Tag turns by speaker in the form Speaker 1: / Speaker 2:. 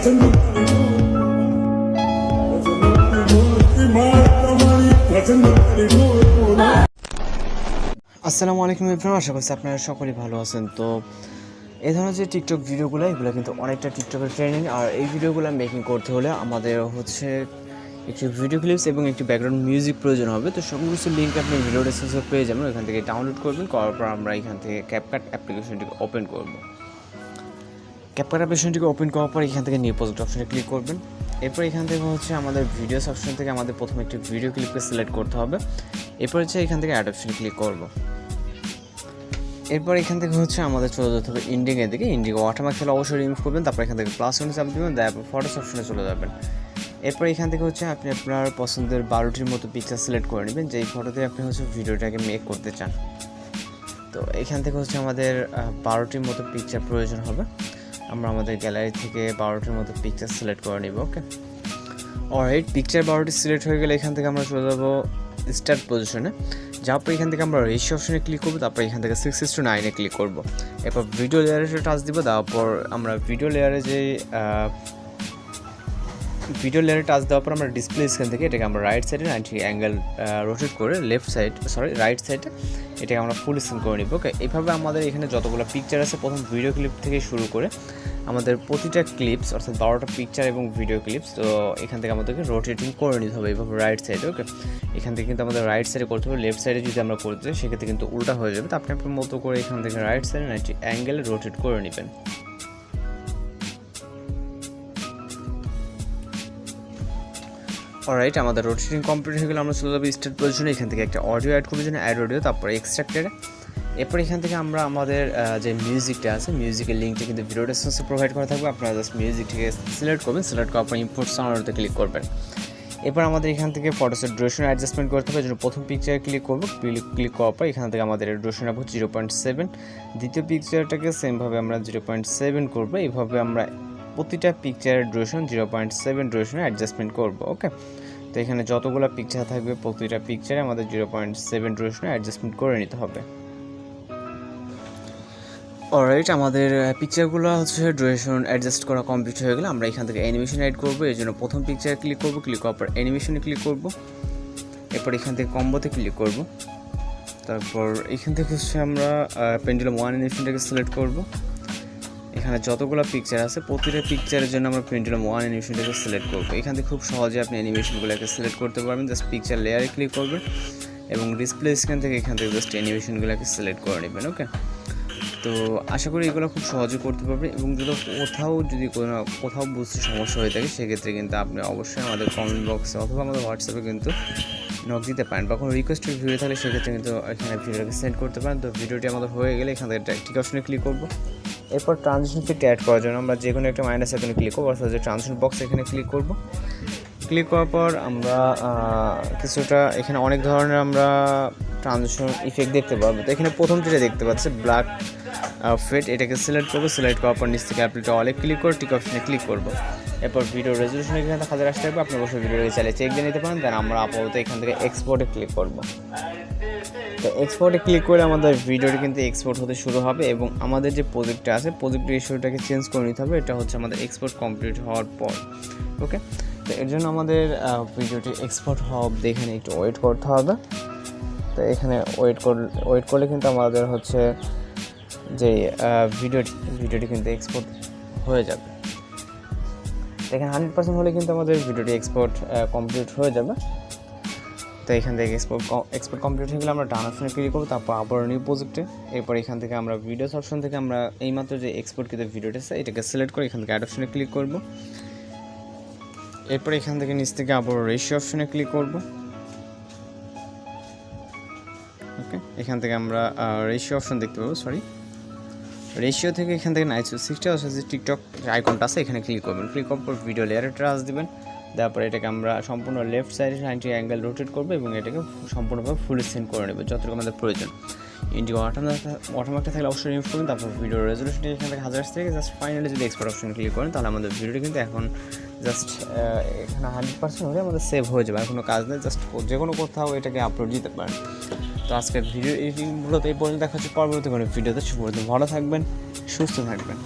Speaker 1: আসসালামু আলাইকুম এভরিওয়ান, আশা করছি আপনারা সকলেই ভালো আছেন। তো এই ধরনের যে টিকটক ভিডিওগুলো, এগুলো কিন্তু অনেকটা টিকটকের ট্রেনিং। আর এই ভিডিওগুলো মেকিং করতে হলে আমাদের হচ্ছে একটি ভিডিও ক্লিপস এবং একটি ব্যাকগ্রাউন্ড মিউজিক প্রয়োজন হবে। তো সকল কিছু লিঙ্ক আপনি ভিডিও ডেসক্রিপশনে পেয়ে যাবেন, ওখান থেকে ডাউনলোড করবেন। করার পর আমরা এখান থেকে ক্যাপকাট অ্যাপ্লিকেশনটিকে ওপেন করব। ক্যাপকাট অ্যাপ্লিকেশনটিকে ওপেন করার পর এখান থেকে নিউ প্রজেক্ট অপশনে ক্লিক করবেন। এরপর এখান থেকে হচ্ছে আমাদের ভিডিওস অপশন থেকে আমাদের প্রথমে একটি ভিডিও ক্লিপকে সিলেক্ট করতে হবে। এরপর হচ্ছে এখান থেকে অ্যাড অপশনে ক্লিক করব। এরপর এখান থেকে হচ্ছে আমাদের চলে যেতে হবে ইন্ডিংয়ের দিকে। ইন্ডিং ওয়াটারমার্ক তাহলে অবশ্যই রিমুভ করবেন। তারপর এখান থেকে প্লাস ওয়ানে চাপ দেবেন, তারপর ফটোস অপশনে চলে যাবেন। এরপর এখান থেকে হচ্ছে আপনি আপনার পছন্দের 12টির মতো পিকচার সিলেক্ট করে নেবেন, যেই ফটোতে আপনি হচ্ছে ভিডিওটাকে মেক করতে চান। তো এখান থেকে হচ্ছে আমাদের 12টির মতো পিকচার প্রয়োজন হবে। আমরা আমাদের গ্যালারি থেকে 12টির মতো পিকচার সিলেক্ট করে নিব। ওকে, অলরাইট, পিকচার 12টি সিলেক্ট হয়ে গেলে এখান থেকে আমরা চলে যাবো স্টার্ট পজিশনে। যাওয়ার পর এখান থেকে আমরা রেশিও অপশনে ক্লিক করবো। তারপর এখান থেকে 6:9 ক্লিক করবো। এরপর ভিডিও লেয়ারে টাচ দিব। দেওয়ার পর আমরা ভিডিও লেয়ারে টাচ দেওয়ার পর আমরা ডিসপ্লে স্ক্রিন থেকে এটাকে আমরা রাইট সাইডে 90 অ্যাঙ্গেল রোটেট করে রাইট সাইডে এটাকে আমরা ফুল স্ক্রিন করে নিব। ওকে, এইভাবে আমাদের এখানে যতগুলো পিকচার আছে প্রথম ভিডিও ক্লিপ থেকে শুরু করে আমাদের প্রতিটা ক্লিপস, অর্থাৎ 12টা পিকচার এবং ভিডিও ক্লিপস, তো এখান থেকে আমাদেরকে রোটেটিং করে নিতে হবে এইভাবে রাইট সাইডে। ওকে, এখান থেকে কিন্তু আমাদের রাইট সাইডে করতে হবে। লেফট সাইডে যদি আমরা করতে চাই সেক্ষেত্রে কিন্তু উল্টা হয়ে যাবে। তো আপনি আপনার মতো করে এখান থেকে রাইট সাইডে 90 অ্যাঙ্গেলে রোটেট করে নেবেন। অলরাইট, আমাদের রোটেটিং কমপ্লিট হয়ে গেলে আমরা চলে যাবো স্টার্ট পজিশনে। এখান থেকে একটা অডিও অ্যাড করবো, জন্য অ্যাড অডিও, তারপরে এক্সট্রাক্টেড। এরপর এখান থেকে আমরা আমাদের যে মিউজিকটা আছে, মিউজিকের লিঙ্কটা কিন্তু ভিডিও ডেসক্রিপশনে প্রোভাইড করা থাকবে। আপনারা জাস্ট মিউজিকটিকে সিলেক্ট করবেন, সিলেক্ট করার পর ইম্পোর্ট সাউন্ডে ক্লিক করবেন। এরপর আমাদের এখান থেকে ফটোসের ড্রেশন অ্যাডজাস্টমেন্ট করতে হবে। জন্য প্রথম পিকচারে ক্লিক করবো। ক্লিক করার পর এখান থেকে আমাদের ড্রেশন রাখবো 0.7। দ্বিতীয় পিকচারটাকে সেমভাবে আমরা 0.7 করবো। এইভাবে আমরা প্রতিটা পিকচারের ড্রেশন 0.7 ড্রেশনে অ্যাডজাস্টমেন্ট করবো। ওকে, তো এখানে যতগুলো পিকচার থাকবে প্রতিটা পিকচারে আমাদের 0.7 ড্রেশনে অ্যাডজাস্টমেন্ট করে নিতে হবে। অলরাইট, আমাদের পিকচারগুলো হচ্ছে ড্রেশন অ্যাডজাস্ট করা কমপ্লিট হয়ে গেলে আমরা এখান থেকে অ্যানিমেশন অ্যাড করবো। এই জন্য প্রথম পিকচারে ক্লিক করবো। ক্লিক করার পর অ্যানিমেশনে ক্লিক করবো। এরপর এখান থেকে কম্বোতে ক্লিক করবো। তারপর এখান থেকে হচ্ছে আমরা পেন্ডুলাম 1 অ্যানিমেশনটাকে সিলেক্ট করবো। এখানে যতগুলো পিকচার আছে প্রতিটা পিকচারের জন্য আমরা পেন্ডুলাম 1 অ্যানিমেশনটাকে সিলেক্ট করবো। এখান থেকে খুব সহজে আপনি অ্যানিমেশনগুলোকে সিলেক্ট করতে পারবেন। জাস্ট পিকচার লেয়ারে ক্লিক করবেন এবং ডিসপ্লে স্ক্রিন থেকে এখান থেকে জাস্ট অ্যানিমেশনগুলোকে সিলেক্ট করে নেবেন। ওকে, তো আশা করি এগুলো খুব সহজে করতে পারবেন। এবং যদি কোথাও বুঝতে সমস্যা হয়ে থাকে সেক্ষেত্রে কিন্তু আপনি অবশ্যই আমাদের কমেন্ট বক্সে অথবা আমাদের হোয়াটসঅ্যাপে কিন্তু নক দিতে পারেন, বা কোনো রিকোয়েস্টেড ভিডিও থাকলে সেক্ষেত্রে কিন্তু এখানে ভিডিওটাকে সেন্ড করতে পারেন। তো ভিডিওটি আমাদের হয়ে গেলে এখান থেকে ঠিক অপশনে ক্লিক করবো। এরপর ট্রানজিশন ফিটটা অ্যাড করার জন্য আমরা যে কোনো একটা মাইনাস এখানে ক্লিক করবো, অর্থাৎ যে ট্রানজিশন বক্স এখানে ক্লিক করবো। ক্লিক করার পর আমরা কিছুটা এখানে অনেক ধরনের আমরা ট্রানজিশন ইফেক্ট দেখতে পাবো। তো এখানে প্রথম যেটা দেখতে পাচ্ছি ব্ল্যাক ফেড, এটাকে সিলেক্ট করবো। সিলেক্ট করার পর নিচ থেকে অ্যাপ্লিটা অলে ক্লিক করে টিক অপশনে ক্লিক করবো। এরপর ভিডিও রেজলিউশন এখানে 1000 আসতে হবে। আপনি অবশ্যই ভিডিওটাকে চাইলে চেক দিয়ে নিতে পারেন। দেন আমরা আপাতত এখান থেকে এক্সপোর্টে ক্লিক করবো। তো এক্সপোর্টে ক্লিক করে আমাদের ভিডিওটি কিন্তু এক্সপোর্ট হতে শুরু হবে। এবং আমাদের যে প্রজেক্টটা আছে প্রজেক্ট রেশিওটাকে চেঞ্জ করে নিতে হবে। এটা হচ্ছে আমাদের এক্সপোর্ট কমপ্লিট হওয়ার পর। ওকে, তো এর জন্য আমাদের ভিডিওটি এক্সপোর্ট হওয়া অবধি এখানে একটু ওয়েট করতে হবে। তো এখানে ওয়েট করলে কিন্তু আমাদের হচ্ছে যে ভিডিওটি কিন্তু এক্সপোর্ট হয়ে যাবে। এখানে 100% হলে কিন্তু আমাদের ভিডিওটি এক্সপোর্ট কমপ্লিট হয়ে যাবে। তো এখান থেকে এক্সপোর্ট কমপ্লিট হয়ে গেলে আমরা ডান অপশনে ক্লিক করবো। তারপর আবার নিউ প্রজেক্টে। এরপর এখান থেকে আমরা ভিডিওস অপশন থেকে আমরা এইমাত্র যে এক্সপোর্ট কিন্তু ভিডিওটা আছে এটাকে সিলেক্ট করে এখান থেকে অ্যাড অপশনে ক্লিক করবো। এরপর এখান থেকে নিচ থেকে আবার রেশিও অপশনে ক্লিক করবো। ওকে, এখান থেকে আমরা রেশিও অপশন দেখতে পাবো। রেশিও থেকে এখান থেকে 9:60 অর্থাৎ যে টিকটক আইকনটা আছে এখানে ক্লিক করবেন। ক্লিক করার পর ভিডিও লেয়ারে টাচ দিবেন। তারপর এটাকে আমরা সম্পূর্ণ লেফট সাইডে 90 অ্যাঙ্গেল রোটেট করবো এবং এটাকে সম্পূর্ণভাবে ফুল স্ক্রিন করে নেব যতটুকু আমাদের প্রয়োজন। ইন্ডিও ওয়াটারমার্কটা থাকলে অবশ্যই রিমুভ করবেন। তারপর ভিডিও রেজলিউশনটি এখান থেকে 1000 থেকে জাস্ট ফাইনালি যদি এক্সপোর্ট অপশন ক্লিক করেন তাহলে আমাদের ভিডিওটি কিন্তু এখন জাস্ট এখানে 100% হলে আমাদের সেভ হয়ে যাবে। আর কোনো কাজ নেই, জাস্ট যে কোনো কোথাও এটাকে আপলোড দিতে পারেন। তো আজকের ভিডিও এডিটিং মূলত এই পর্যন্ত দেখা হচ্ছে পরবর্তী কোনো ভিডিওতে। ভালো থাকবেন, সুস্থ থাকবেন।